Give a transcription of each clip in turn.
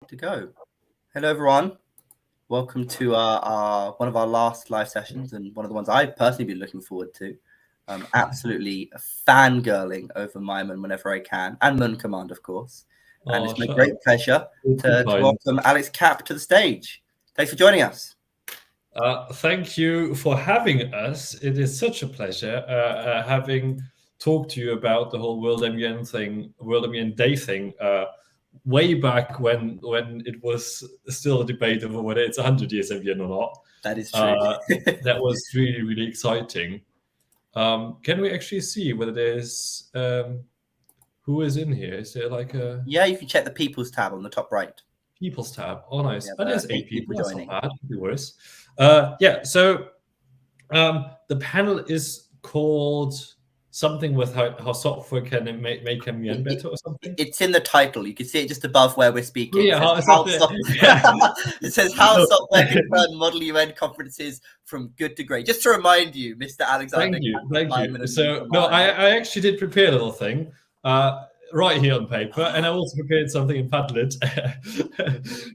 To go. Hello, everyone. Welcome to one of our last live sessions and one of the ones I've personally been looking forward to. Absolutely fangirling over MyMUN whenever I can, and Mun Command, of course. And it's my great pleasure to welcome Alex Cap to the stage. Thanks for joining us. Thank you for having us. It is such a pleasure having talked to you about the whole World MUN thing, World MUN Day thing, way back when it was still a debate over whether it's 100 years MUN or not. That is true. That was really, really exciting. Can we actually see whether there's who is in here? Is there like a... Yeah, you can check the People's tab on the top right. People's tab. Oh, nice. Yeah, there's 8 people. That's joining. not bad. Could be worse. So the panel is called something with how software can make MUN better or something. It's in the title. You can see it just above where we're speaking. Yeah, it says how software can turn Model UN conferences from good to great. Just to remind you, Mr. Alexander. Thank you. So no, I actually did prepare a little thing. Right here on paper, and I also prepared something in Padlet.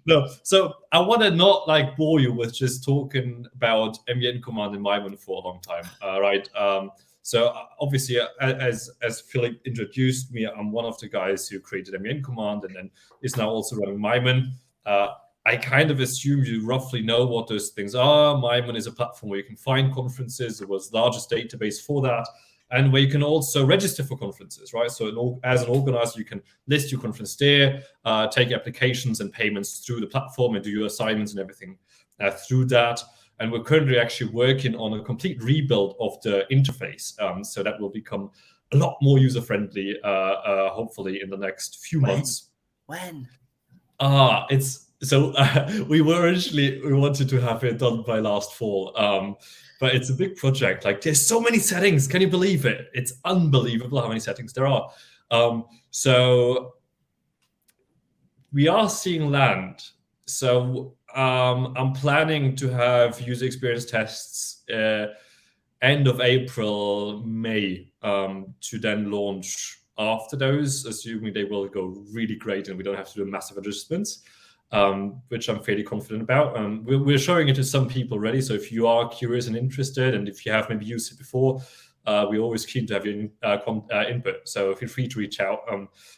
No, so I want to not like bore you with just talking about MUN Command and MyMUN for a long time, right? So obviously, as Philip introduced me, I'm one of the guys who created MUN Command and then is now also running MyMUN. I kind of assume you roughly know what those things are. MyMUN is a platform where you can find conferences. It was the largest database for that. And where you can also register for conferences, right? So as an organizer, you can list your conference there, take applications and payments through the platform and do your assignments and everything through that. And we're currently actually working on a complete rebuild of the interface. So that will become a lot more user-friendly, hopefully in the next few months. When? We wanted to have it done by last fall. But it's a big project. Like, there's so many settings. Can you believe it? It's unbelievable how many settings there are. So we are seeing land. So I'm planning to have user experience tests end of April, May, to then launch after those, assuming they will go really great and we don't have to do massive adjustments. Which I'm fairly confident about. We're showing it to some people already, so if you are curious and interested, and if you have maybe used it before, we're always keen to have your input. So feel free to reach out.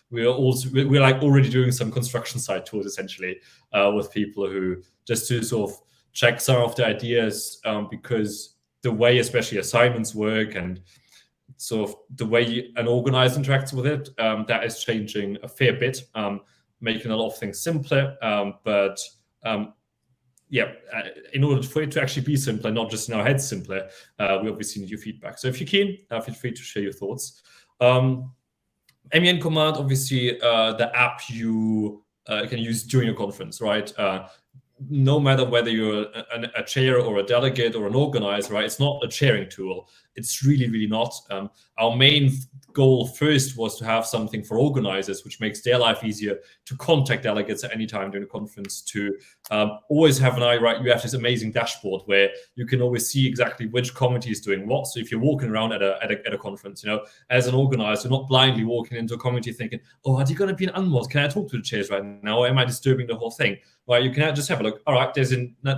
We're like already doing some construction site tours essentially with people who just to sort of check some of the ideas, because the way especially assignments work and sort of the way an organizer interacts with it, that is changing a fair bit. Making a lot of things simpler, in order for it to actually be simpler, not just in our heads simpler, we obviously need your feedback. So if you're keen, feel free to share your thoughts. MUN Command, obviously, the app you can use during your conference, right? No matter whether you're a chair or a delegate or an organizer, right? It's not a sharing tool. It's really, really not. Our main goal first was to have something for organizers, which makes their life easier to contact delegates at any time during the conference, to always have an eye, right? You have this amazing dashboard where you can always see exactly which committee is doing what. So if you're walking around at a conference, as an organizer, not blindly walking into a committee thinking, oh, are they going to be an unmod? Can I talk to the chairs right now? Or am I disturbing the whole thing? Right, you can just have a look. All right, they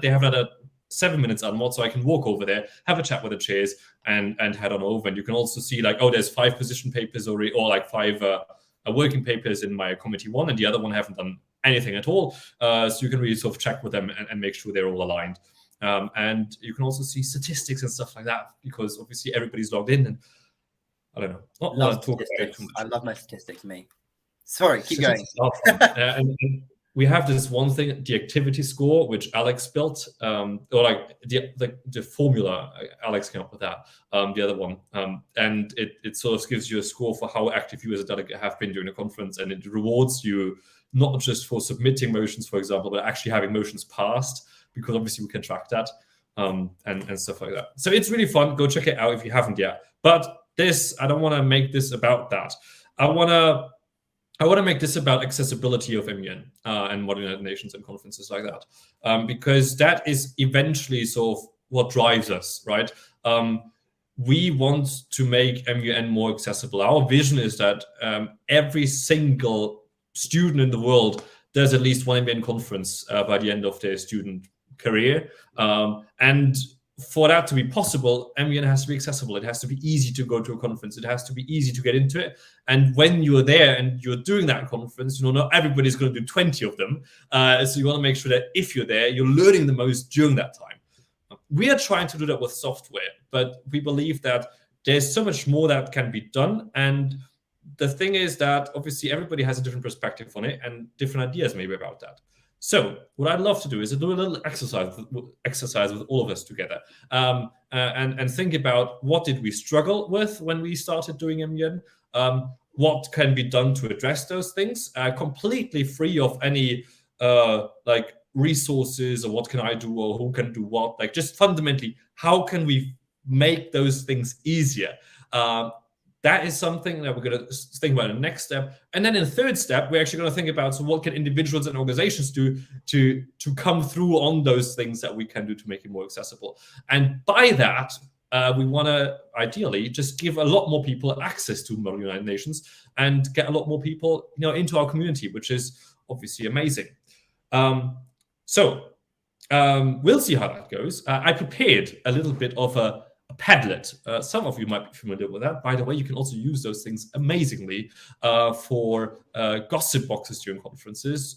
have another 7 minutes unmod, so I can walk over there, have a chat with the chairs, and head on over. And you can also see like, oh, there's 5 position papers or like 5 working papers in my committee 1, and the other one haven't done anything at all. So you can really sort of check with them and make sure they're all aligned. And you can also see statistics and stuff like that, because obviously everybody's logged in. And I don't know. I love my statistics, me. Sorry, keep going. And we have this one thing, the activity score, which Alex built, or like the formula. Alex came up with that. The other one, and it sort of gives you a score for how active you as a delegate have been during the conference, and it rewards you not just for submitting motions, for example, but actually having motions passed, because obviously we can track that, and stuff like that. So it's really fun. Go check it out if you haven't yet. But I don't want to make this about that. I want to make this about accessibility of MUN and modern United Nations and conferences like that, because that is eventually sort of what drives us, right? We want to make MUN more accessible. Our vision is that every single student in the world there's at least one MUN conference by the end of their student career. And for that to be possible, MUN has to be accessible. It has to be easy to go to a conference. It has to be easy to get into it. And when you're there and you're doing that conference, not everybody's going to do 20 of them. So you want to make sure that if you're there, you're learning the most during that time. We are trying to do that with software, but we believe that there's so much more that can be done. And the thing is that obviously everybody has a different perspective on it and different ideas maybe about that. So what I'd love to do is do a little exercise with all of us together, and think about what did we struggle with when we started doing MUN, what can be done to address those things, completely free of any like resources or what can I do or who can do what, like just fundamentally, how can we make those things easier? That is something that we're going to think about in the next step. And then in the third step, we're actually going to think about, so what can individuals and organizations do to come through on those things that we can do to make it more accessible. And by that, we want to ideally just give a lot more people access to Model United Nations and get a lot more people into our community, which is obviously amazing. So we'll see how that goes. I prepared a little bit of a Padlet. Some of you might be familiar with that. By the way, you can also use those things amazingly for gossip boxes during conferences.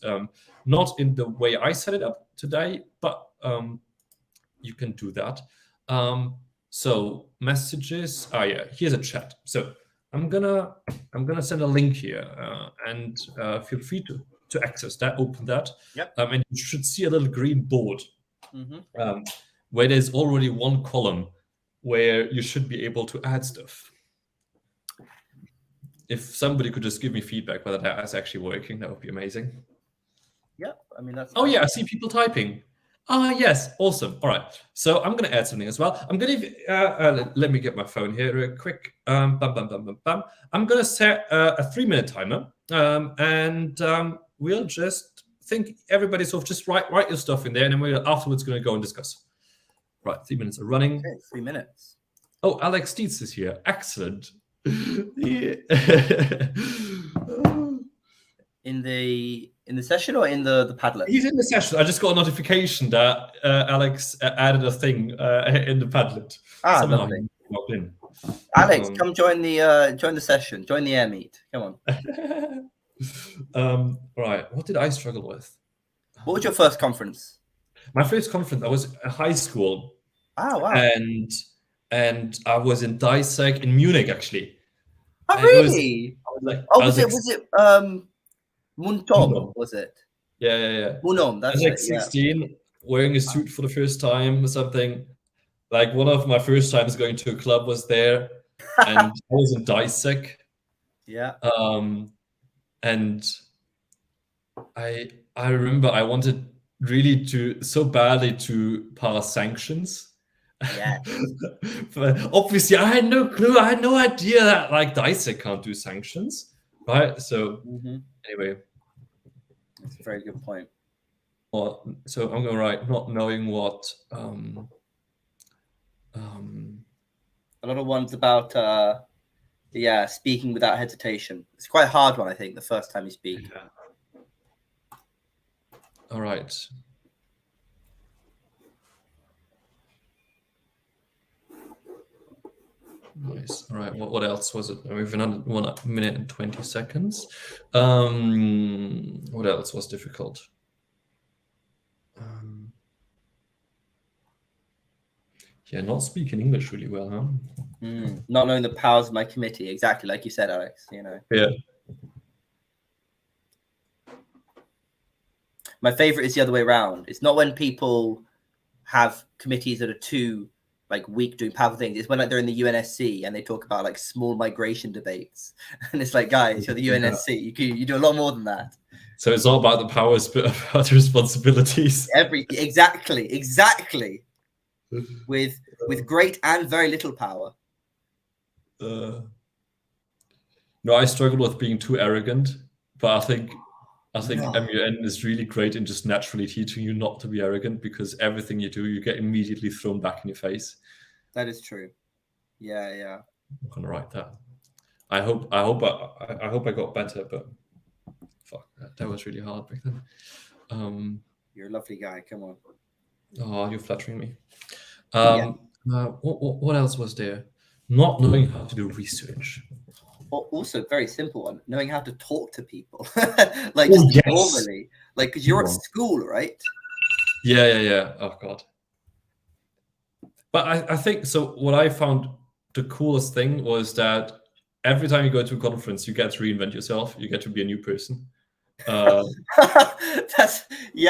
Not in the way I set it up today, but you can do that. So messages. Yeah, here's a chat. So I'm gonna send a link here, and feel free to access that. Open that. Yep. And you should see a little green board where there's already one column where you should be able to add stuff. If somebody could just give me feedback whether that is actually working, that would be amazing. Yeah, I mean that's. Oh yeah, I see people typing. Ah yes, awesome. All right, so I'm going to add something as well. I'm going to let me get my phone here real quick. I'm going to set a 3-minute timer, and we'll just think everybody sort of just write your stuff in there, and then we're afterwards going to go and discuss. Right, 3 minutes are running. Okay, 3 minutes. Oh, Alex Dietz is here. Excellent. In the session or in the Padlet? He's in the session. I just got a notification that Alex added a thing in the Padlet. Ah, lovely. In. Alex, come join the session. Join the air meet. Come on. Right. What did I struggle with? What was your first conference? My first conference, I was at high school. Oh, wow. And I was in DISEC in Munich, actually. Oh, really? Was it Muntom, was it? Yeah. Munom, that's I was like 16, wearing a suit for the first time or something. Like one of my first times going to a club was there, and I was in DISEC. Yeah. And I remember I wanted really so badly to pass sanctions. Yeah. But obviously, I had no clue. I had no idea that like DISEC can't do sanctions, right? So anyway, that's a very good point. So I'm going to write not knowing what. A lot of ones about speaking without hesitation. It's quite a hard one, I think, the first time you speak. Yeah. All right. Nice. All right. What else was it? We've another 1 minute and 20 seconds. What else was difficult? Yeah, not speaking English really well, huh? Not knowing the powers of my committee, exactly like you said, Alex. Yeah. My favorite is the other way around. It's not when people have committees that are too weak doing powerful things. It's when they're in the UNSC and they talk about small migration debates, and it's like, guys, you're the UNSC. You do a lot more than that. So it's all about the powers, but about the responsibilities. Exactly. With great and very little power. No, I struggle with being too arrogant, but I think MUN is really great in just naturally teaching you not to be arrogant, because everything you do, you get immediately thrown back in your face. That is true. Yeah. I'm gonna write that. I hope I got better, but fuck, that was really hard back then. You're a lovely guy. Come on. Oh, you're flattering me. Yeah. What else was there? Not knowing how to do research. Also, very simple one: knowing how to talk to people, like just yes. normally, like because you're at school, right? Yeah. Oh god. But I think so. What I found the coolest thing was that every time you go to a conference, you get to reinvent yourself. You get to be a new person. That's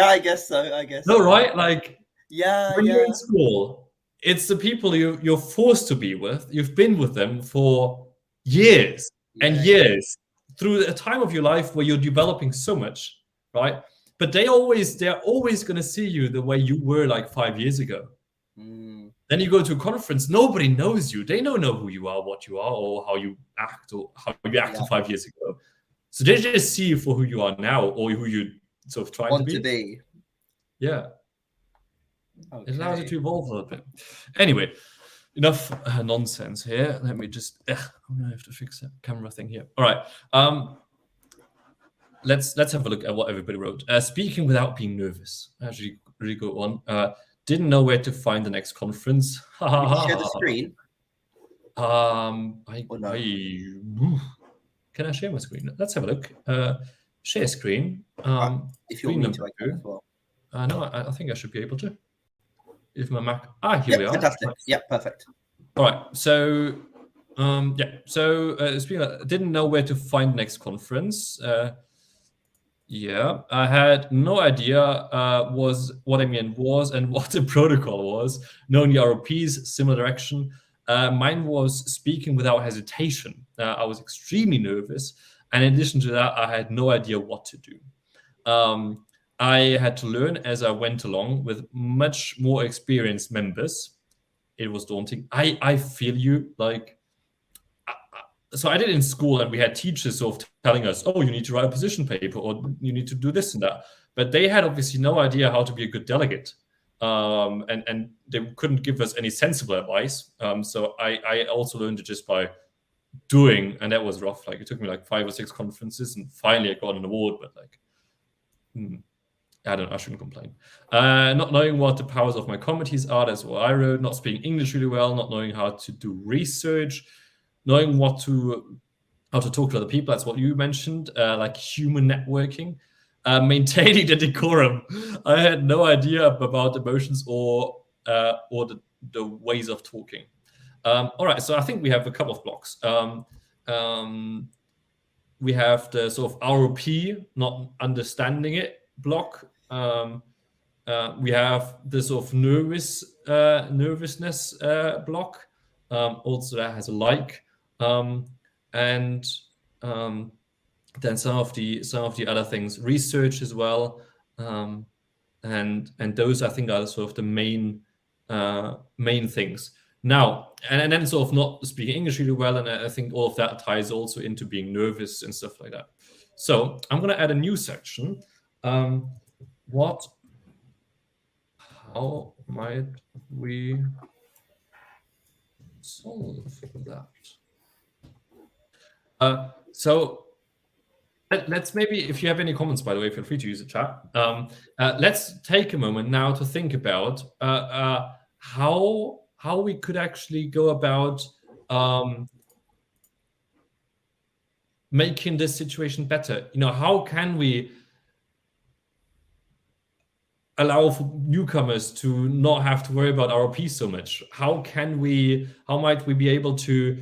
I guess so. I guess. No, so. right? Like, when yeah. you're in school, it's the people you're forced to be with. You've been with them for years and years through a time of your life where you're developing so much, right? But they're always going to see you the way you were like 5 years ago. Then you go to a conference, nobody knows you. They don't know who you are, what you are, or how you act, or how you acted 5 years ago. So they just see you for who you are now, or who you sort of trying to be. Yeah. Okay. It allows you to evolve a little bit. Anyway, enough nonsense here. Let me just. I'm gonna have to fix that camera thing here. All right. Let's have a look at what everybody wrote. Speaking without being nervous. Actually, really good one. Didn't know where to find the next conference. Can you share the screen? Can I share my screen? Let's have a look. Share screen. If you want me to, I can as well. No, I think I should be able to. If my Mac. Here we are. Fantastic. Yeah, perfect. All right. So, speaking of, didn't know where to find next conference. I had no idea was what MUN was and what the protocol was. Knowing the ROPs, similar direction. Mine was speaking without hesitation. I was extremely nervous. And in addition to that, I had no idea what to do. I had to learn as I went along with much more experienced members. It was daunting. I feel you. Like, so I did in school, and we had teachers sort of telling us, oh, you need to write a position paper, or you need to do this and that. But they had obviously no idea how to be a good delegate. And they couldn't give us any sensible advice. So I also learned it just by doing, and that was rough. Like, it took me like 5 or 6 conferences, and finally I got an award. But like, I shouldn't complain. Not knowing what the powers of my committees are, that's what I wrote. Not speaking English really well, not knowing how to do research, knowing how to talk to other people. That's what you mentioned, like human networking. Maintaining the decorum. I had no idea about emotions or the ways of talking. All right, so I think we have a couple of blocks. We have the sort of ROP, not understanding it block. We have the sort of nervousness block. Also, that has a like, and then some of the other things, research as well, and those I think are sort of the main things. Now, and then sort of not speaking English really well, and I think all of that ties also into being nervous and stuff like that. So I'm going to add a new section. How might we solve that? So let's maybe, if you have any comments, by the way, feel free to use the chat. Let's take a moment now to think about how we could actually go about making this situation better. How can we allow for newcomers to not have to worry about ROP so much? How might we be able to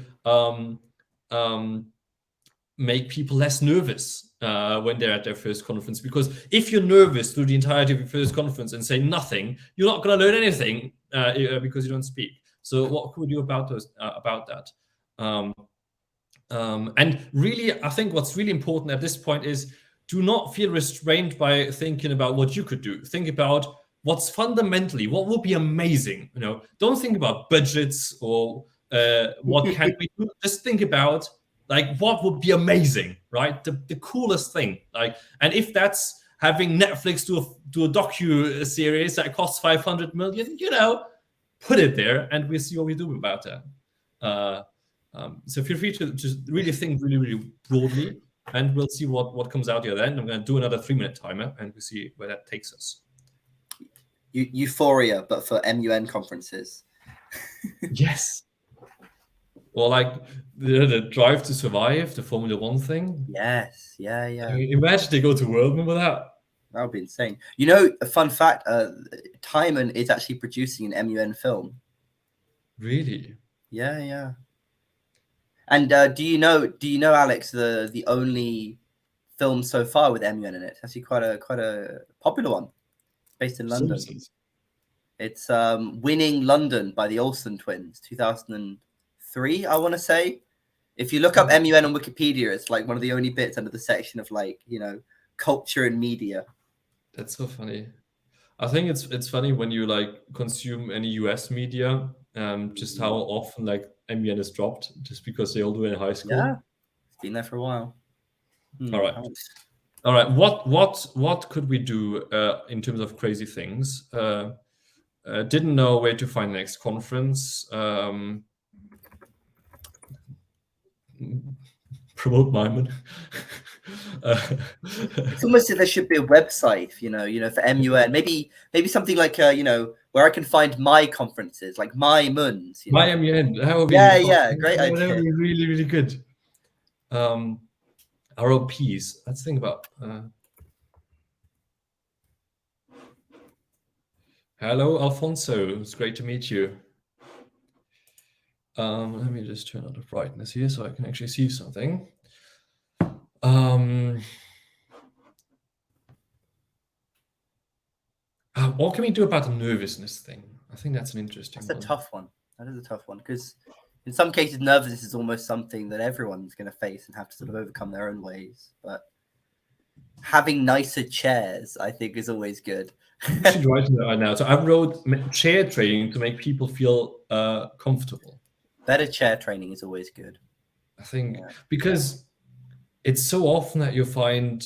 make people less nervous when they're at their first conference? Because if you're nervous through the entirety of your first conference and say nothing, you're not going to learn anything because you don't speak. So what could we do about that? And really, I think what's really important at this point is, do not feel restrained by thinking about what you could do. Think about what's fundamentally, what would be amazing. Don't think about budgets or what can we do. Just think about, like, what would be amazing, right? The coolest thing. Like, and if that's having Netflix do a docu-series that costs 500 million, put it there, and we'll see what we do about that. So feel free to just really think really, really broadly. and we'll see what comes out here then. I'm going to do another 3-minute timer, and we'll see where that takes us. Euphoria, but for MUN conferences. Yes. Or like the Drive to Survive, the Formula One thing. Yes, yeah. I mean, imagine they go to Worldman with that. That would be insane. You know, a fun fact: Timon is actually producing an MUN film. Really? Yeah. And do you know, Alex, the only film so far with MUN in it? It's actually quite a popular one, based in London. Simpsons. It's Winning London by the Olsen twins, 2003, I want to say. If you look up MUN on Wikipedia, it's like one of the only bits under the section of like, you know, culture and media. That's so funny. I think it's funny when you like consume any US media, just how often like MUN is dropped just because they all do it in high school. Yeah, it's been there for a while. All right. What could we do in terms of crazy things? Didn't know where to find the next conference. Promote MyMUN. It's almost as there should be a website, you know, for MUN. Maybe something like you know, where I can find my conferences, like MyMUNs. You know? MyMUN. That would be great idea. That would be really, really good. ROPs. Let's think about. Hello, Alfonso. It's great to meet you. Let me just turn on the brightness here so I can actually see something. What can we do about the nervousness thing? I think that's an interesting one. That's a tough one. That is a tough one because in some cases, nervousness is almost something that everyone's going to face and have to sort of overcome their own ways. But having nicer chairs, I think, is always good. I should write that right now. So I wrote chair training to make people feel comfortable. Better chair training is always good. I think because it's so often that you find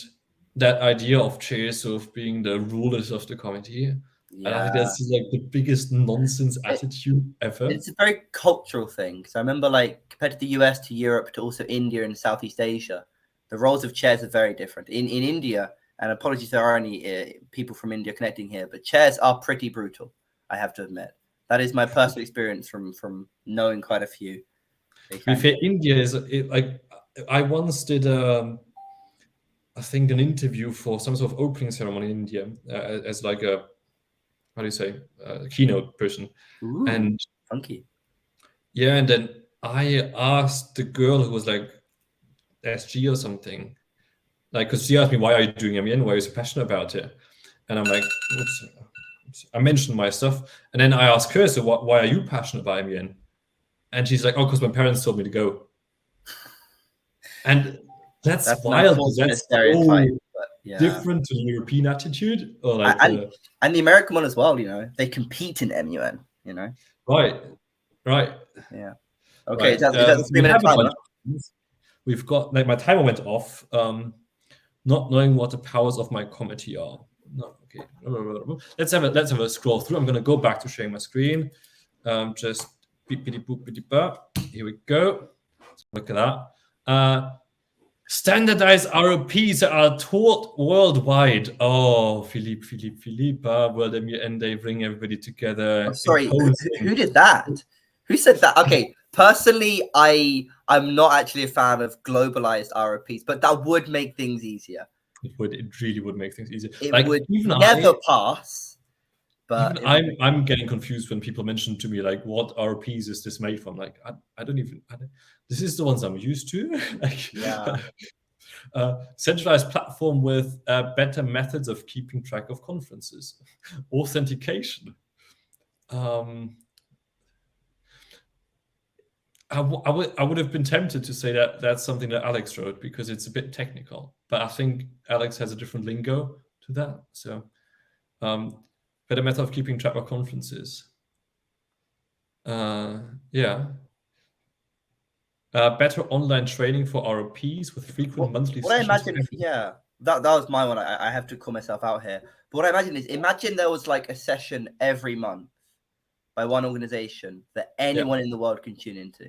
that idea of chairs sort of being the rulers of the committee. Yeah. And I think that's like the biggest nonsense attitude ever. It's a very cultural thing. So I remember, like, compared to the US, to Europe, to also India and Southeast Asia, the roles of chairs are very different. In India, and apologies if there are any people from India connecting here, but chairs are pretty brutal, I have to admit. That is my personal experience from knowing quite a few. India is like, I once did I think an interview for some sort of opening ceremony in India as like a, how do you say, keynote person. Ooh, and funky. Yeah, and then I asked the girl who was like SG or something, like, because she asked me, why are you doing MUN? Why are you so passionate about it? And I'm like, oops. I mentioned my stuff, and then I asked her, so why are you passionate about MUN? And she's like, oh, because my parents told me to go. And that's wild. That's stereotype, so different to the European attitude, or like and the American one as well. You know, they compete in MUN. You know, right. Yeah. Okay. Right. Is that the 3-minute timer? We've got, like, my timer went off. Not knowing what the powers of my committee are. No. Okay. Let's have a scroll through. I'm going to go back to sharing my screen. Just beep, beep, boop, beep, boop. Here we go. Look at that. Standardized ROPs are taught worldwide. Oh, Philippe. World MUN, they bring everybody together. I'm sorry, who did that? Who said that? Okay, personally, I'm not actually a fan of globalized ROPs, but that would make things easier. It would. It really would make things easier. It like, would never pass. But I'm getting confused when people mention to me, like, what ROPs is this made from? Like, I don't. This is the ones I'm used to. Like, yeah. Centralized platform with better methods of keeping track of conferences. Authentication. I would have been tempted to say that that's something that Alex wrote because it's a bit technical, but I think Alex has a different lingo to that. So, better method of keeping track of conferences. Yeah. Better online training for ROPs with frequent monthly sessions. What I imagine, that was my one. I have to call myself out here. But what I imagine is, imagine there was like a session every month by one organization that anyone in the world can tune into.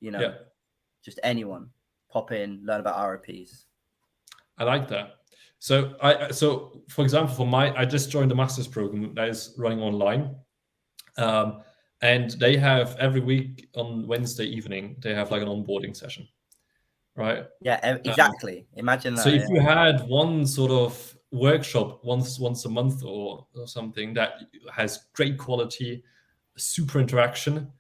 You know, just anyone pop in, learn about ROPs. I like that. So so for example, I just joined the master's program that is running online, and they have every week on Wednesday evening they have like an onboarding session, right? Yeah, exactly. Imagine So that. if you had one sort of workshop once a month or something that has great quality, super interaction,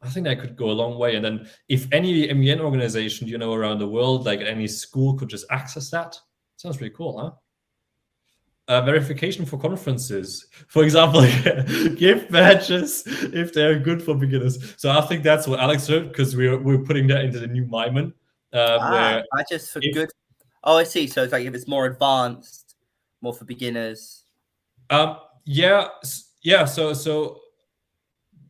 I think that could go a long way. And then if any MUN organization around the world, like any school, could just access that, sounds pretty cool, huh? Verification for conferences, for example, give badges if they're good for beginners. So I think that's what Alex wrote, because we're putting that into the new MyMUN, where badges for good. Oh, I see. So it's like if it's more advanced, more for beginners. Yeah. So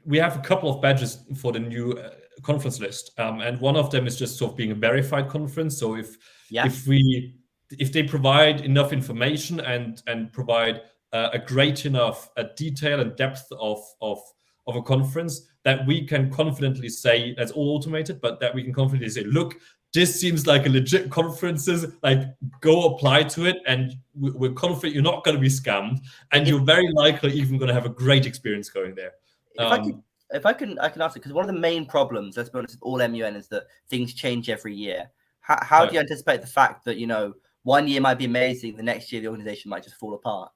we have a couple of badges for the new conference list, and one of them is just sort of being a verified conference. So if they provide enough information and provide a great enough detail and depth of a conference, that we can confidently say that's all automated, but that we can confidently say, look, this seems like a legit conferences, like go apply to it, and we're confident you're not going to be scammed, and you're very likely even going to have a great experience going there. If I can ask it, because one of the main problems, let's be honest, with all MUN is that things change every year. How do you anticipate the fact that 1 year might be amazing, the next year the organization might just fall apart?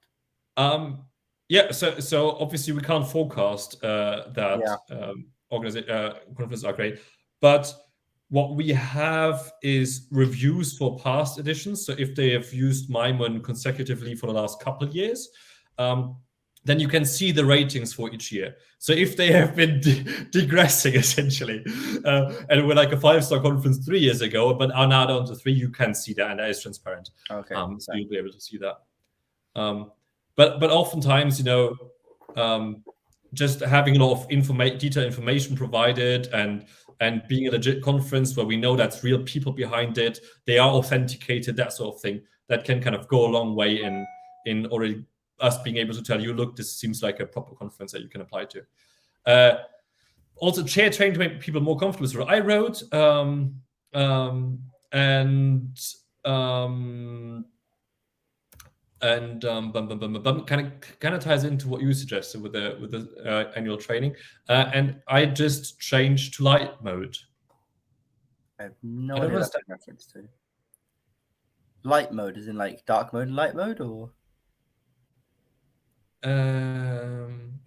Yeah, so obviously we can't forecast that conferences are great, but what we have is reviews for past editions. So if they have used MyMUN consecutively for the last couple of years, then you can see the ratings for each year. So if they have been digressing essentially, and we're like a 5-star conference 3 years ago, but are now down to 3, you can see that, and that is transparent. Okay. So you'll be able to see that. But oftentimes, just having a lot of detailed information provided and being a legit conference where we know that's real people behind it, they are authenticated, that sort of thing, that can kind of go a long way in already us being able to tell you, look, this seems like a proper conference that you can apply to. Also, chair training to make people more comfortable. So I wrote, kind of ties into what you suggested with the annual training, and I just changed to light mode. I have no idea what that's a reference to. Light mode is in like dark mode and light mode, or I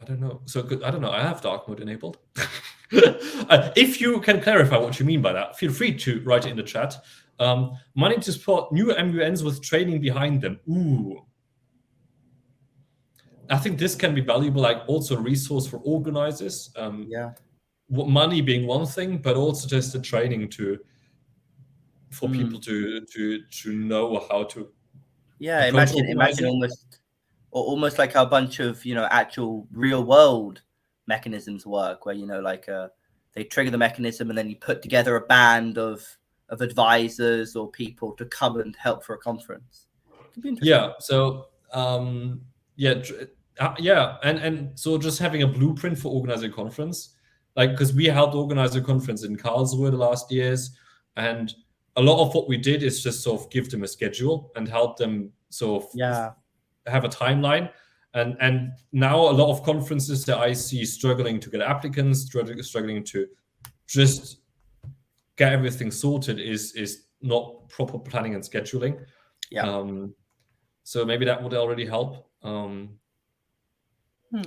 don't know. So I don't know. I have dark mode enabled. If you can clarify what you mean by that, feel free to write it in the chat. Money to support new MUNs with training behind them. Ooh. I think this can be valuable, like also a resource for organizers. Money being one thing, but also just the training for people to know how to. Yeah, imagine almost like how a bunch of actual real world mechanisms work, where they trigger the mechanism and then you put together a band of advisors or people to come and help for a conference. Yeah. So and so just having a blueprint for organizing a conference, like, because we helped organize a conference in Karlsruhe the last years, and a lot of what we did is just sort of give them a schedule and help them sort of have a timeline. And now a lot of conferences that I see struggling to get applicants, struggling to just get everything sorted is not proper planning and scheduling. So maybe that would already help.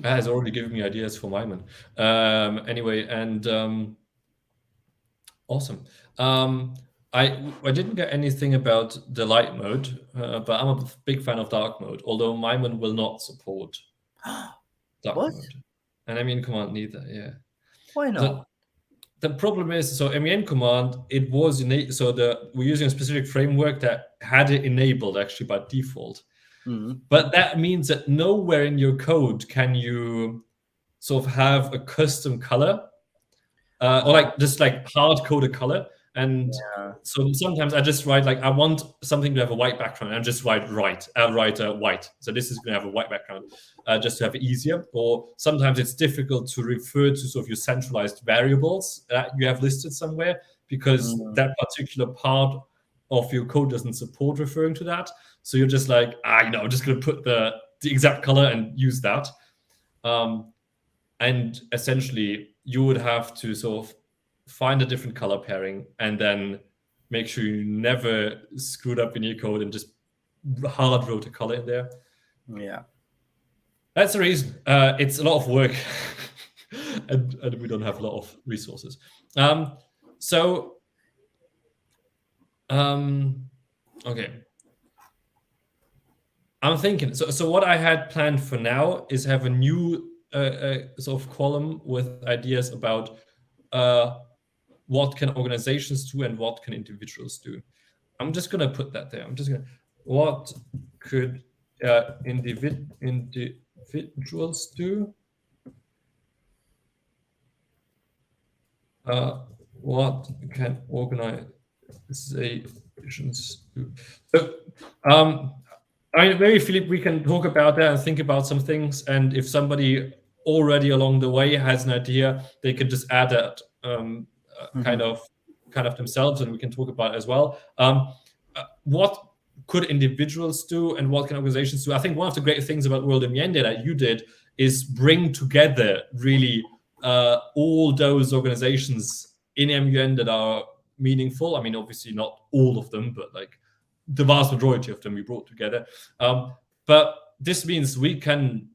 Has already given me ideas for MyMUN. Anyway, and awesome. I didn't get anything about the light mode, but I'm a big fan of dark mode, although MyMUN will not support dark mode. And MUN Command neither, yeah. Why not? The problem is, so MUN Command, it was we're using a specific framework that had it enabled actually by default. But that means that nowhere in your code can you sort of have a custom color, or like just like hard-coded color. And so sometimes I just write, like, I want something to have a white background, and I just write white. So this is going to have a white background, just to have it easier. Or sometimes it's difficult to refer to sort of your centralized variables that you have listed somewhere, because that particular part of your code doesn't support referring to that. So you're just like, I'm just going to put the exact color and use that. And essentially, you would have to sort of find a different color pairing and then make sure you never screwed up in your code and just hard wrote a color in there. Yeah. That's the reason. It's a lot of work, and we don't have a lot of resources. Okay. I'm thinking. So what I had planned for now is have a new sort of column with ideas about what can organizations do and what can individuals do. I'm just gonna put that there. What could individuals do? What can organizations do? So, maybe Philip, we can talk about that and think about some things. And if somebody already along the way has an idea, they can just add that kind of themselves, and we can talk about it as well. What could individuals do and what can organizations do? I think one of the great things about World MUN Day that you did is bring together really all those organizations in MUN that are meaningful. I mean, obviously not all of them, but like the vast majority of them we brought together. But this means we can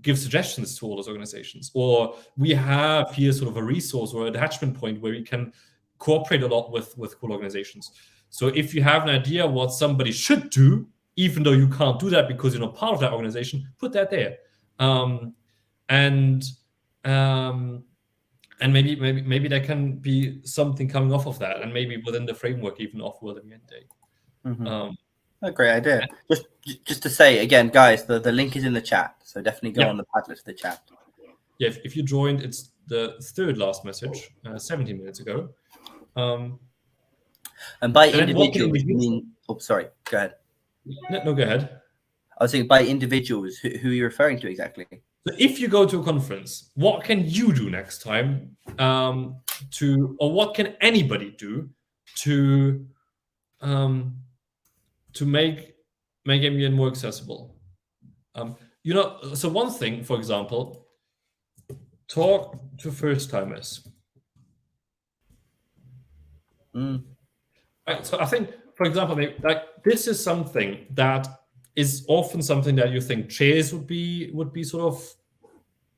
give suggestions to all those organizations, or we have here sort of a resource or an attachment point where we can cooperate a lot with cool organizations. So if you have an idea what somebody should do, even though you can't do that because you're not part of that organization, put that there. And maybe there can be something coming off of that, and maybe within the framework even of World MUN Day. A great idea. Just to say again, guys, the link is in the chat, so definitely go on the Padlet to the chat. Yeah, if you joined, it's the third last message, 17 minutes ago. And by individuals, you mean? Oh, sorry. Go ahead. No, go ahead. I was saying by individuals, who are you referring to exactly? So if you go to a conference, what can you do next time or what can anybody do to make MUN more accessible? So one thing, for example, talk to first-timers. Right, so I think, for example, this is something that is often something that you think chairs would be sort of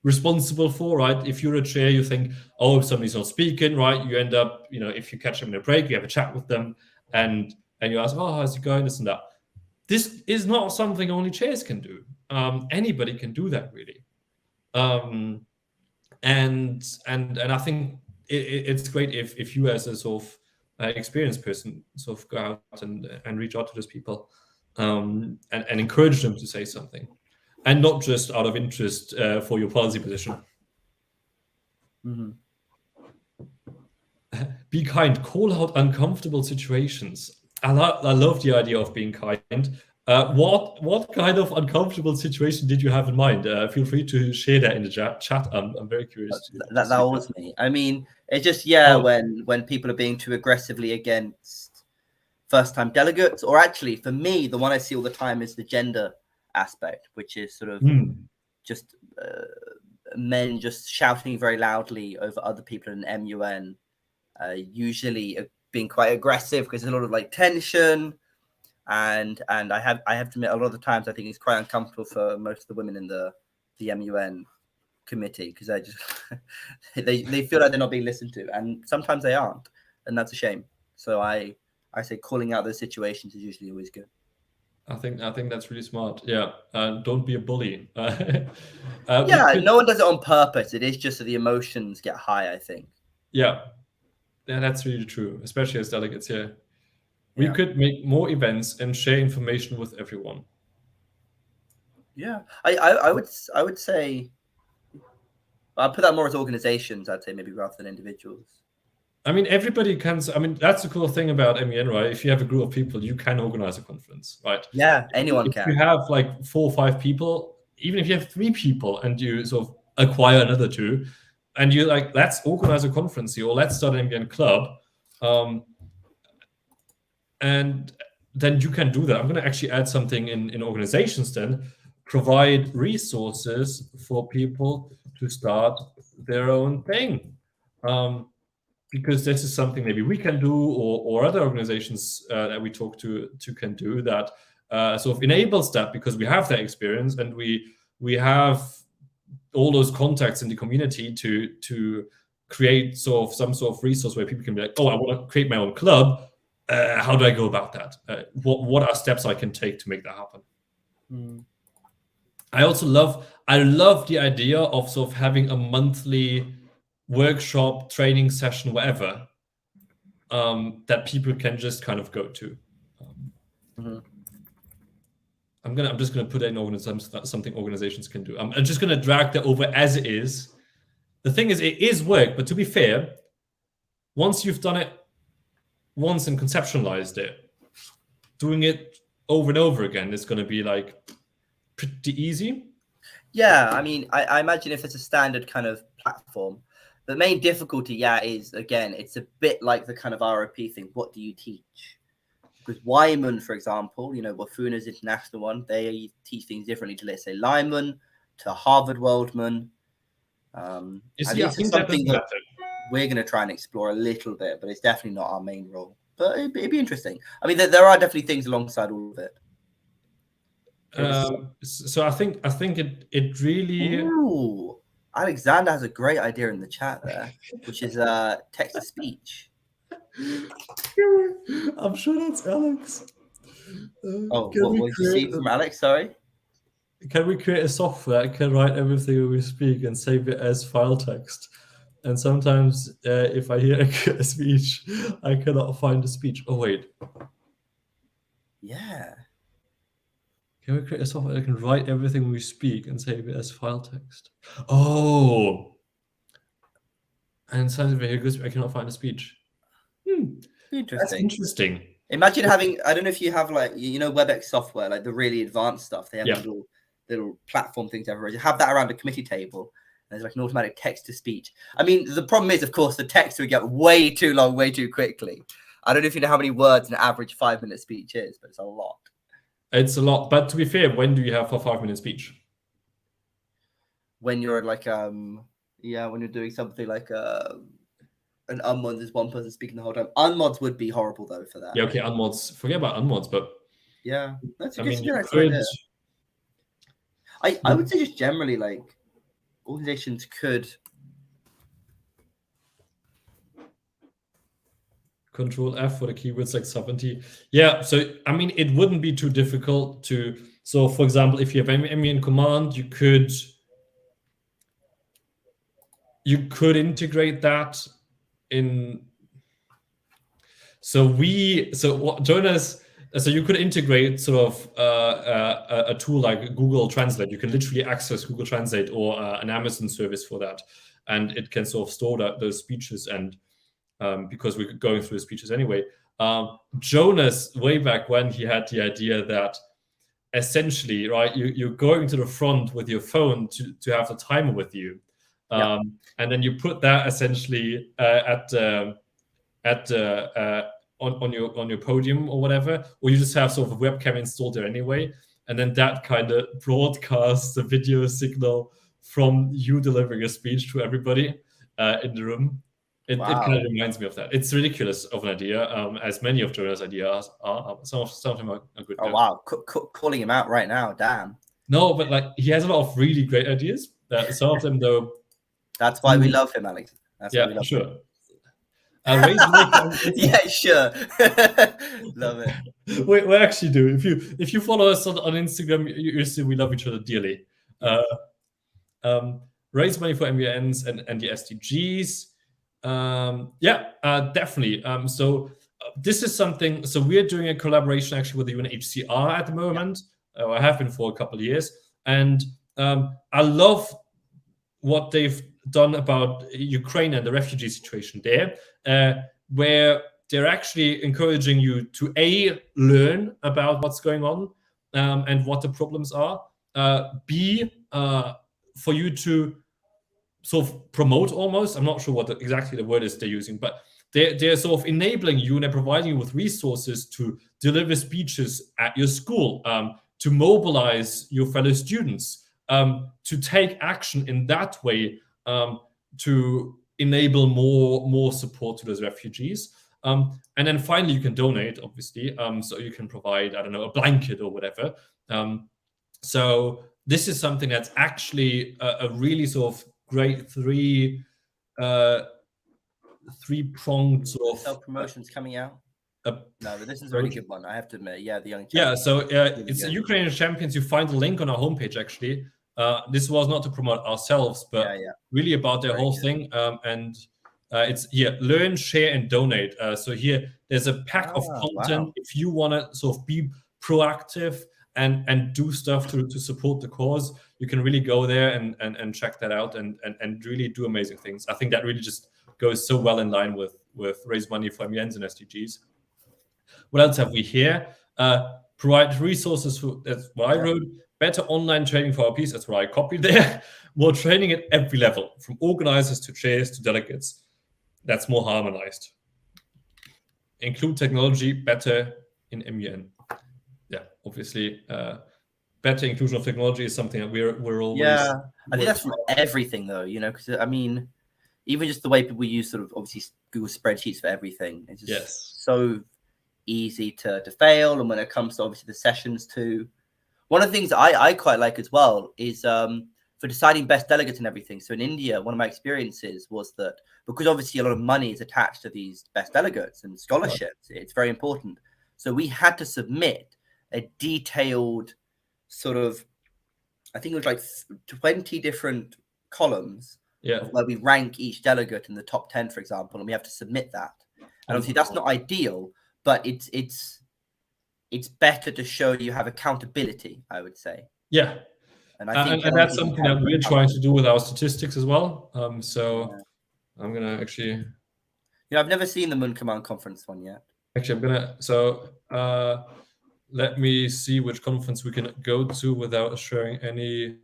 responsible for, right? If you're a chair, you think, oh, if somebody's not speaking, right? You end up, if you catch them in a break, you have a chat with them, and you ask, oh, how's it going, this and that. This is not something only chairs can do. Anybody can do that, really. And I think it's great if you, as a sort of experienced person, sort of go out and reach out to those people and encourage them to say something, and not just out of interest for your policy position. Be kind. Call out uncomfortable situations. I love the idea of being kind. What kind of uncomfortable situation did you have in mind? Feel free to share that in the chat. I'm very curious. That was me. I mean, it's just when people are being too aggressively against first-time delegates, or actually, for me, the one I see all the time is the gender aspect, which is sort of just men just shouting very loudly over other people in MUN, usually being quite aggressive because there's a lot of like tension. And I have to admit, a lot of the times I think it's quite uncomfortable for most of the women in the MUN committee, because they just they feel like they're not being listened to, and sometimes they aren't, and that's a shame. So I say calling out those situations is usually always good. I think that's really smart. Yeah, don't be a bully. No one does it on purpose. It is just that the emotions get high, I think. Yeah, that's really true, especially as delegates here. We could make more events and share information with everyone. Yeah, I would say I'll put that more as organizations, I'd say, maybe rather than individuals. I mean, everybody can. I mean, that's the cool thing about MUN, right? If you have a group of people, you can organize a conference, right? Yeah, anyone can. If you have like 4 or 5 people, even if you have 3 people and you sort of acquire another 2, and you're like, let's organize a conference here, or let's start an MUN club. And then you can do that. I'm going to actually add something in organizations then, provide resources for people to start their own thing. Because this is something maybe we can do, or other organizations that we talk to can do, that sort of enables that, because we have that experience and we have all those contacts in the community to create some sort of resource where people can be like, oh, I want to create my own club. How do I go about that? What are steps I can take to make that happen? I also love the idea of sort of having a monthly workshop, training session, whatever, that people can just kind of go to. I'm just gonna put in something organizations can do. I'm just gonna drag that over as it is. The thing is, it is work, but to be fair, once you've done it once and conceptualized it, doing it over and over again is gonna be like pretty easy. Yeah, I mean, I imagine if it's a standard kind of platform, the main difficulty, is, again, it's a bit like the kind of ROP thing. What do you teach? Because MyMUN, for example, Wafuna's international one, they teach things differently to, let's say, MyMUN, to Harvard Worldman. This is something that we're going to try and explore a little bit, but it's definitely not our main role. But it'd be interesting. I mean, there are definitely things alongside all of it. So I think it really. Ooh, Alexander has a great idea in the chat there, which is text to speech. I'm sure that's Alex. What did you see from Alex? Sorry. Can we create a software that can write everything we speak and save it as file text? And sometimes, if I hear a speech, I cannot find the speech. Oh wait. Yeah. Can we create a software that can write everything we speak and save it as file text? Oh. And sometimes if I hear I cannot find a speech. Interesting. That's interesting. Imagine having, I don't know if you have like, WebEx software, like the really advanced stuff. They have little platform things everywhere. You have that around a committee table. And there's like an automatic text to speech. I mean, the problem is, of course, the text would get way too long, way too quickly. I don't know if you know how many words an average 5-minute speech is, but it's a lot. It's a lot. But to be fair, when do you have a 5-minute speech? When you're like, when you're doing something like an unmod, there's one person speaking the whole time. Unmods would be horrible though for that. Yeah, okay, unmods. Forget about unmods, but yeah, that's a I good suggestion. I would say just generally, like, organizations could Control F for the keywords like sovereignty. Yeah, so I mean, it wouldn't be too difficult to. So, for example, if you have MUN command, you could integrate that in. So Jonas. So you could integrate sort of a tool like Google Translate. You can literally access Google Translate or an Amazon service for that, and it can sort of store those speeches. And because we're going through the speeches anyway, Jonas, way back when, he had the idea that essentially, right, you're going to the front with your phone to have the timer with you, and then you put that essentially on your podium or whatever, or you just have sort of a webcam installed there anyway, and then that kind of broadcasts the video signal from you delivering a speech to everybody in the room. It kind of reminds me of that. It's ridiculous of an idea, as many of Jonas' ideas are. Some of them are good. Oh wow, calling him out right now, damn. No, but like he has a lot of really great ideas. Some of them, though. That's why we love him, Alex. That's why we love sure. him. Yeah, sure. Love it. We actually do. If you follow us on Instagram, you see we love each other dearly. Raise money for MUNs and the SDGs. Definitely. So this is something. So we're doing a collaboration actually with the UNHCR at the moment. I have been for a couple of years, and I love what they've done about Ukraine and the refugee situation there, where they're actually encouraging you to learn about what's going on and what the problems are, B, for you to sort of promote almost. I'm not sure what exactly the word is they're using, but they're sort of enabling you, and they're providing you with resources to deliver speeches at your school, to mobilize your fellow students, to take action in that way, to enable more support to those refugees. And then finally, you can donate, obviously. So you can provide, I don't know, a blanket or whatever. So this is something that's actually a really sort of great three-pronged sort of self-promotion's coming out. No, but this is a really good one, I have to admit. Yeah, the young champions. Yeah, so it's the Ukrainian champions. You find the link on our homepage, actually. This was not to promote ourselves, but really about their whole thing. And it's here, learn, share, and donate. So here, there's a pack of content. If you want to sort of be proactive and do stuff to support the cause, you can really go there and check that out and really do amazing things. I think that really just goes so well in line with raise money for MUNs and SDGs. What else have we here? Provide resources for, that's what I wrote. Better online training for our piece. That's what I copied there. More training at every level, from organizers to chairs to delegates. That's more harmonized. Include technology better in MUN. Yeah, obviously, better inclusion of technology is something that we're always. Yeah, I think that's for everything, though. You know, because I mean, even just the way people use sort of obviously Google spreadsheets for everything. It's just so easy to fail. And when it comes to obviously the sessions too, one of the things I quite like as well is for deciding best delegates and everything. So in India, one of my experiences was that because obviously a lot of money is attached to these best delegates and scholarships, it's very important. So we had to submit a detailed sort of, I think it was like 20 different columns where we rank each delegate in the top 10, for example, and we have to submit that. And obviously that's not ideal, but it's better to show you have accountability, I would say. Yeah. And I think and that's something that we're trying to do with our statistics as well. So I'm going to actually... Yeah, I've never seen the MUN Command conference one yet. Actually, I'm going to... So let me see which conference we can go to without sharing any...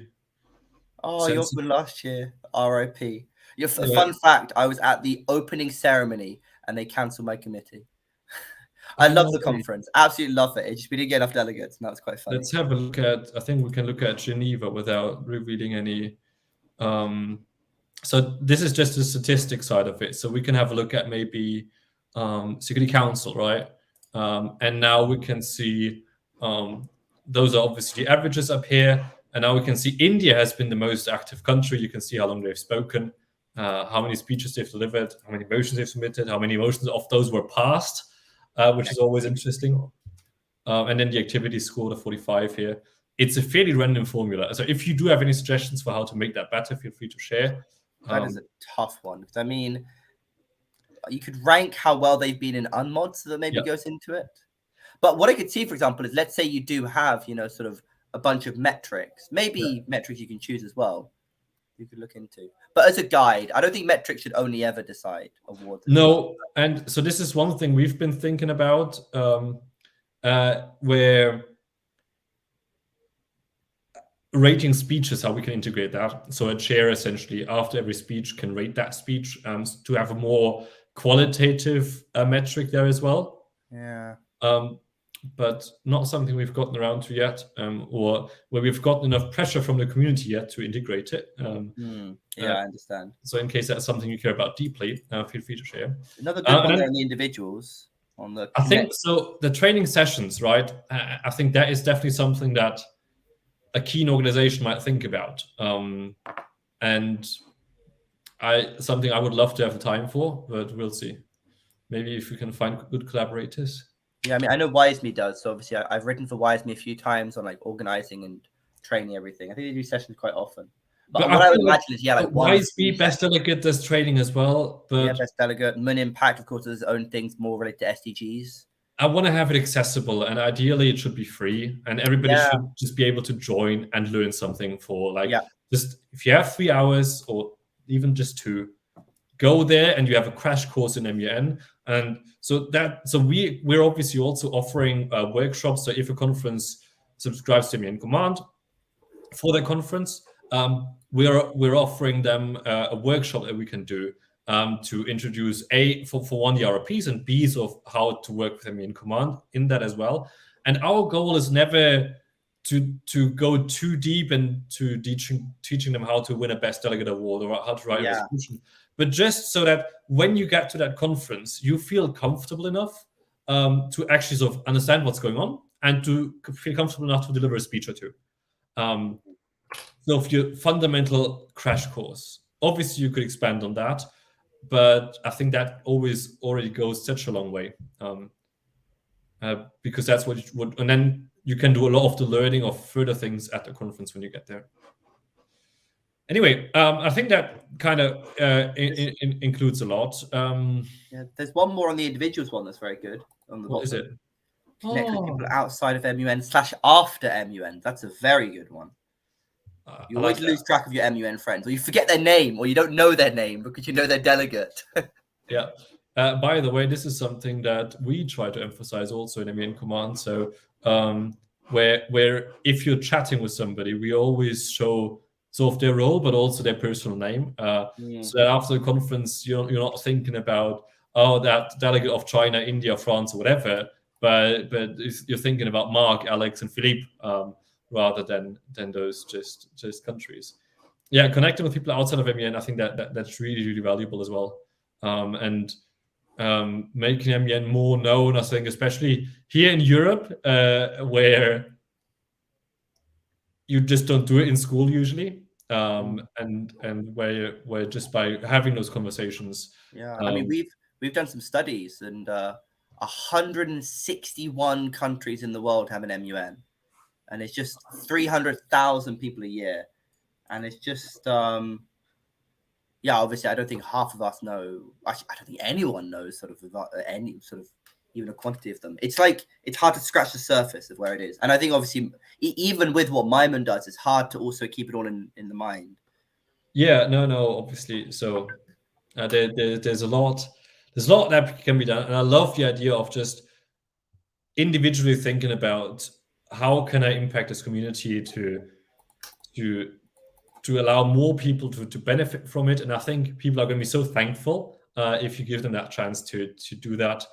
Oh, you opened last year. RIP. Fun fact, I was at the opening ceremony and they cancelled my committee. I love the conference. Absolutely love it. We didn't get enough delegates, and that's quite funny. Let's have a look at, I think we can look at Geneva without revealing any. So this is just the statistics side of it. So we can have a look at maybe Security Council, right? And now we can see those are obviously averages up here. And now we can see India has been the most active country. You can see how long they've spoken, how many speeches they've delivered, how many motions they've submitted, how many motions of those were passed. Which is always interesting. And then the activity score, the 45 here. It's a fairly random formula. So if you do have any suggestions for how to make that better, feel free to share. That is a tough one. Because I mean, you could rank how well they've been in unmod, so that maybe goes into it. But what I could see, for example, is let's say you do have, sort of a bunch of metrics. Maybe metrics you can choose as well. You could look into. But as a guide, I don't think metrics should only ever decide awards. No, and so this is one thing we've been thinking about, where rating speeches, how we can integrate that. So a chair essentially after every speech can rate that speech to have a more qualitative metric there as well. Yeah. But not something we've gotten around to yet, or where we've gotten enough pressure from the community yet to integrate it. I understand. So in case that's something you care about deeply, feel free to share. Another good one on the individuals. I think so. The training sessions, right? I think that is definitely something that a keen organization might think about, and something I would love to have the time for, but we'll see. Maybe if we can find good collaborators. Yeah, I mean, I know WiseMe does. So obviously, I've written for WiseMe a few times on like organizing and training everything. I think they do sessions quite often. But what I would imagine is, like WiseMe best delegate does training as well. But best delegate, MUN Impact, of course, has its own things more related to SDGs. I want to have it accessible, and ideally, it should be free, and everybody should just be able to join and learn something for just if you have 3 hours or even just 2. Go there and you have a crash course in MUN. And so we're obviously also offering workshops. So if a conference subscribes to MUN Command for their conference, we're offering them a workshop that we can do to introduce for one the RPs and B sort of how to work with MUN Command in that as well. And our goal is never to go too deep into teaching them how to win a best delegate award or how to write a resolution, but just so that when you get to that conference, you feel comfortable enough to actually sort of understand what's going on and to feel comfortable enough to deliver a speech or two. So, for your fundamental crash course, obviously you could expand on that, but I think that always already goes such a long way, because that's what you would, and then you can do a lot of the learning of further things at the conference when you get there. Anyway, I think that kind of includes a lot. Yeah, there's one more on the individuals one that's very good. On the what is bottom. it? Connect with people outside of MUN/after MUN. That's a very good one. You always lose track of your MUN friends, or you forget their name, or you don't know their name because you know their delegate. Yeah. By the way, this is something that we try to emphasize also in MUN Command. So where if you're chatting with somebody, we always show sort of their role, but also their personal name. So that after the conference, you're not thinking about, oh, that delegate of China, India, France, or whatever, but you're thinking about Mark, Alex, and Philippe, rather than those just countries. Yeah, connecting with people outside of MUN, I think that's really, really valuable as well. And making MUN more known, I think, especially here in Europe, where you just don't do it in school usually, and where just by having those conversations. Yeah, I mean, we've done some studies, and 161 countries in the world have an MUN, and it's just 300,000 people a year, and it's just yeah, obviously, I don't think half of us know. Actually, I don't think anyone knows sort of about any sort of even a quantity of them. It's like it's hard to scratch the surface of where it is, and I think obviously even with what MyMUN does, it's hard to also keep it all in the mind. Yeah, no, obviously. So there's a lot that can be done, and I love the idea of just individually thinking about how can I impact this community to allow more people to benefit from it. And I think people are going to be so thankful if you give them that chance to do that.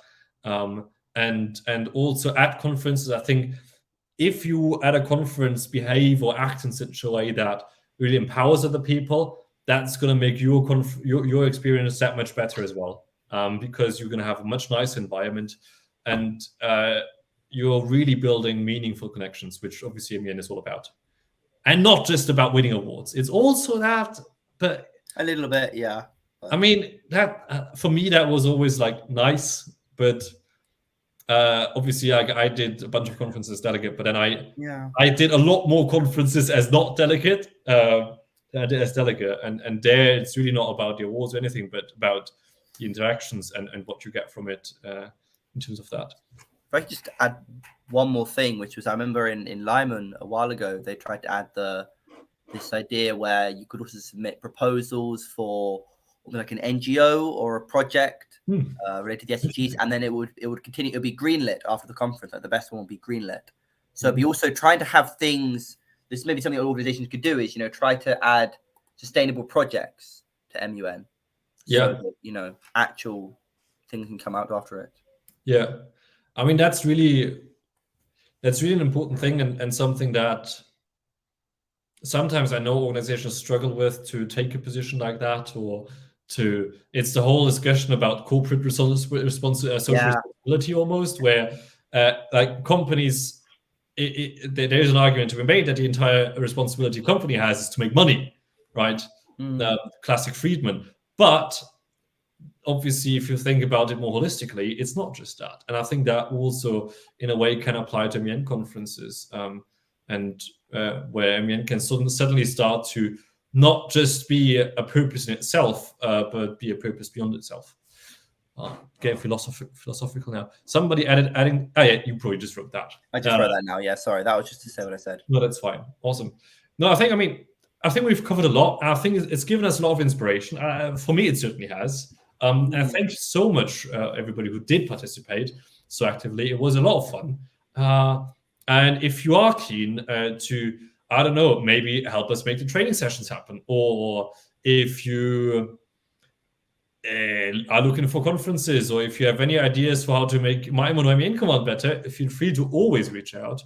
And also at conferences, I think if you at a conference behave or act in such a way that really empowers other people, that's going to make your experience that much better as well, because you're going to have a much nicer environment, and you're really building meaningful connections, which obviously MUN is all about. And not just about winning awards. It's also that, but a little bit, yeah. I mean, that for me, that was always like nice, but obviously I did a bunch of conferences as delegate, but then I did a lot more conferences as not delegate than I did as delegate. And there it's really not about the awards or anything, but about the interactions and what you get from it in terms of that. If I could just add one more thing, which was I remember in Lyman a while ago, they tried to add this idea where you could also submit proposals for like an NGO or a project related to the SDGs, and then it would continue. It would be greenlit after the conference. Like the best one would be greenlit. So it'd be also trying to have things. This may be something that organizations could do is try to add sustainable projects to MUN. So that, actual things can come out after it. Yeah. I mean, that's really an important thing, and something that sometimes I know organizations struggle with to take a position like that, or it's the whole discussion about corporate social responsibility almost, where like companies, there's an argument to be made that the entire responsibility a company has is to make money, right? Classic Friedman. But obviously, if you think about it more holistically, it's not just that. And I think that also, in a way, can apply to MUN conferences, and where MUN can suddenly start to not just be a purpose in itself, but be a purpose beyond itself. Getting philosophical now. Somebody adding. Oh yeah, you probably just wrote that. I just wrote that now. Yeah, sorry, that was just to say what I said. No, that's fine. Awesome. No, I think we've covered a lot. I think it's given us a lot of inspiration. For me, it certainly has. And thank you so much, everybody who did participate so actively. It was a lot of fun. And if you are keen to, I don't know, maybe help us make the training sessions happen, or if you are looking for conferences, or if you have any ideas for how to make MyMUN MUN Command better, feel free to always reach out.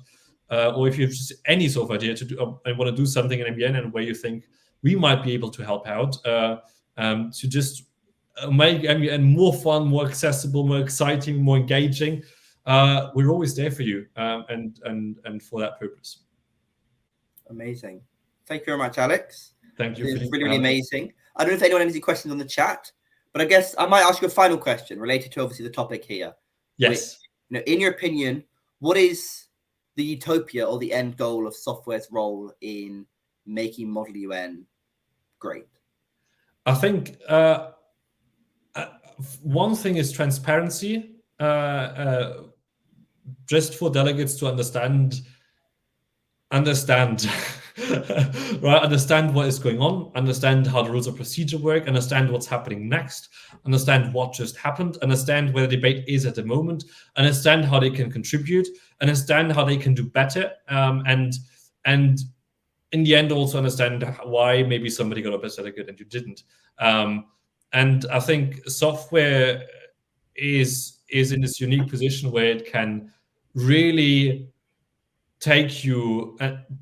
Or if you have just any sort of idea to do and want to do something in MBN and where you think we might be able to help out to just make MBN more fun, more accessible, more exciting, more engaging, we're always there for you and for that purpose. Amazing. Thank you very much, Alex. Thank you. It's really, really amazing. I don't know if anyone has any questions on the chat, but I guess I might ask you a final question related to obviously the topic here. Yes. Which, in your opinion, what is the utopia or the end goal of software's role in making Model UN great? I think one thing is transparency, just for delegates to understand, right? Understand what is going on, understand how the rules of procedure work, understand what's happening next, understand what just happened, understand where the debate is at the moment, understand how they can contribute, understand how they can do better, and in the end also understand why maybe somebody got a better delegate and you didn't. And I think software is in this unique position where it can really take you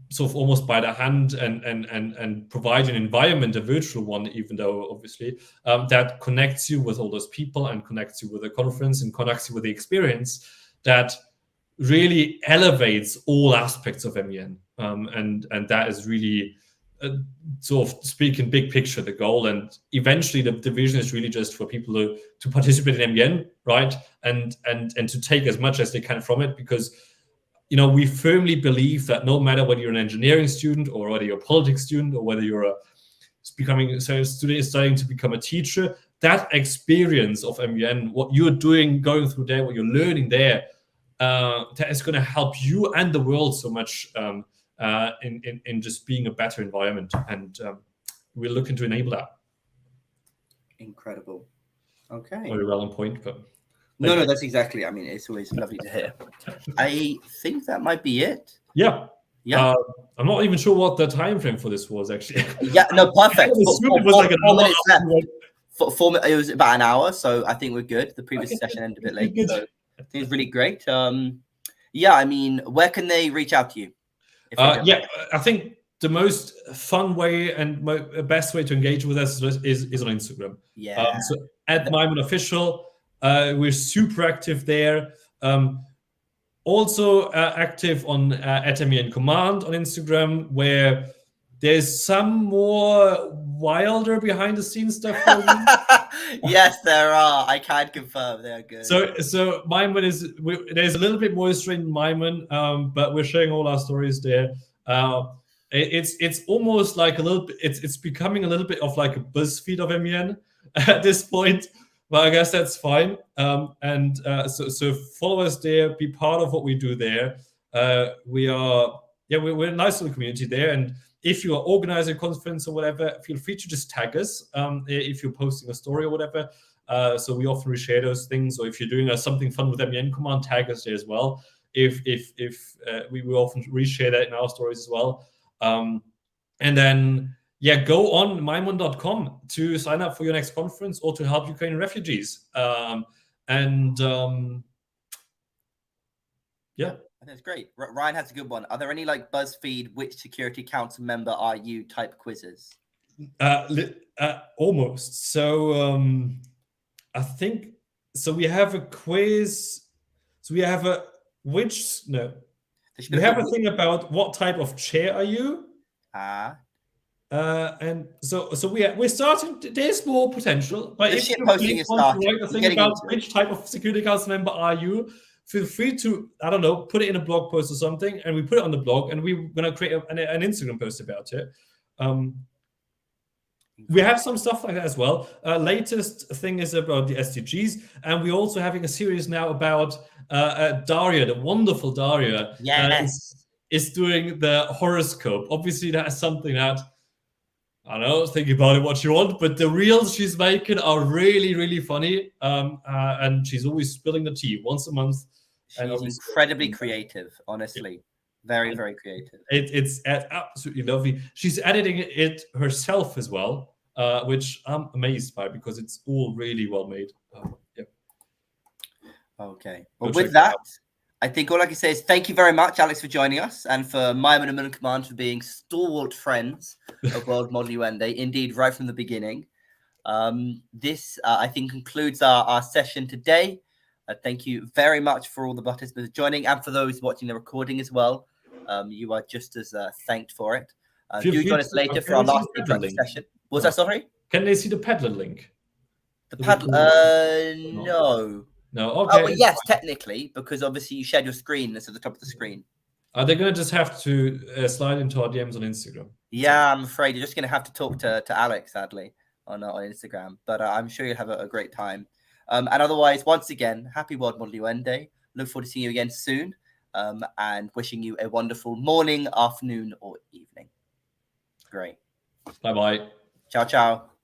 sort of almost by the hand and provide an environment, a virtual one, even though obviously, that connects you with all those people and connects you with the conference and connects you with the experience that really elevates all aspects of MEN. And that is really sort of speaking big picture, the goal. And eventually the vision is really just for people to participate in MEN, right? And to take as much as they can from it, because we firmly believe that no matter whether you're an engineering student or whether you're a politics student or whether you're studying to become a teacher, that experience of MEN, what you're doing, going through there, what you're learning there, that is going to help you and the world so much in just being a better environment. And we're looking to enable that. Incredible. Okay. Very well on point, but... No, that's exactly. I mean, it's always lovely to hear. I think that might be it. Yeah. Yeah. I'm not even sure what the time frame for this was, actually. Yeah, no, perfect. It was like 4 minutes left. It was about an hour, so I think we're good. The previous session ended a bit late, so I think it's really great. Yeah, I mean, where can they reach out to you? Yeah, I think the most fun way and best way to engage with us is on Instagram. Yeah. So at MyMUN Official. We're super active there. Also active on at MUN Command on Instagram, where there's some more wilder behind the scenes stuff. Yes, there are. I can confirm they are good. So MyMUN there's a little bit more history in MyMUN, but we're sharing all our stories there. It's almost like a little bit. It's becoming a little bit of like a BuzzFeed of MEN at this point. But I guess that's fine. So follow us there, be part of what we do there. We're a nice little community there. And if you are organizing a conference or whatever, feel free to just tag us if you're posting a story or whatever. So we often reshare those things. Or if you're doing something fun with MUN Command, tag us there as well. If we will often reshare that in our stories as well. And then go on mymun.com to sign up for your next conference or to help Ukrainian refugees. Yeah. I think it's great. Ryan has a good one. Are there any like BuzzFeed which Security Council member are you type quizzes? Almost. So I think so. We have a quiz. So we have a we have a thing about what type of chair are you? And so we're starting. There's more potential, but if you want to write a thing about which type of Security Council member are you, feel free to put it in a blog post or something, and we put it on the blog, and we're gonna create an Instagram post about it. We have some stuff like that as well. Latest thing is about the SDGs, and we're also having a series now about Daria, the wonderful Daria. Yes. Is doing the horoscope. Obviously, that is something that I don't know, think about it what you want, but the reels she's making are really, really funny. And she's always spilling the tea once a month. She's incredibly creative, honestly. Very, very creative. It's absolutely lovely. She's editing it herself as well. which I'm amazed by because it's all really well made. Yeah. Okay. Well, with that, I think all I can say is thank you very much, Alex, for joining us, and for MyMUN MUN Command for being stalwart friends of World Model UN Day, indeed, right from the beginning. This, I think, concludes our session today. Thank you very much for all the participants joining, and for those watching the recording as well. You are just as thanked for it. Do join us later for our last interactive session. Was that sorry? Can they see the Padlet link? The Padlet? No. No. Okay. Oh, well, yes, technically, because obviously you shared your screen. That's at the top of the screen. Are they going to just have to slide into our DMs on Instagram? Yeah, I'm afraid you're just going to have to talk to Alex, sadly, on Instagram. But I'm sure you'll have a great time. And otherwise, once again, happy World Model UN Day. Look forward to seeing you again soon. And wishing you a wonderful morning, afternoon, or evening. Great. Bye-bye. Ciao, ciao.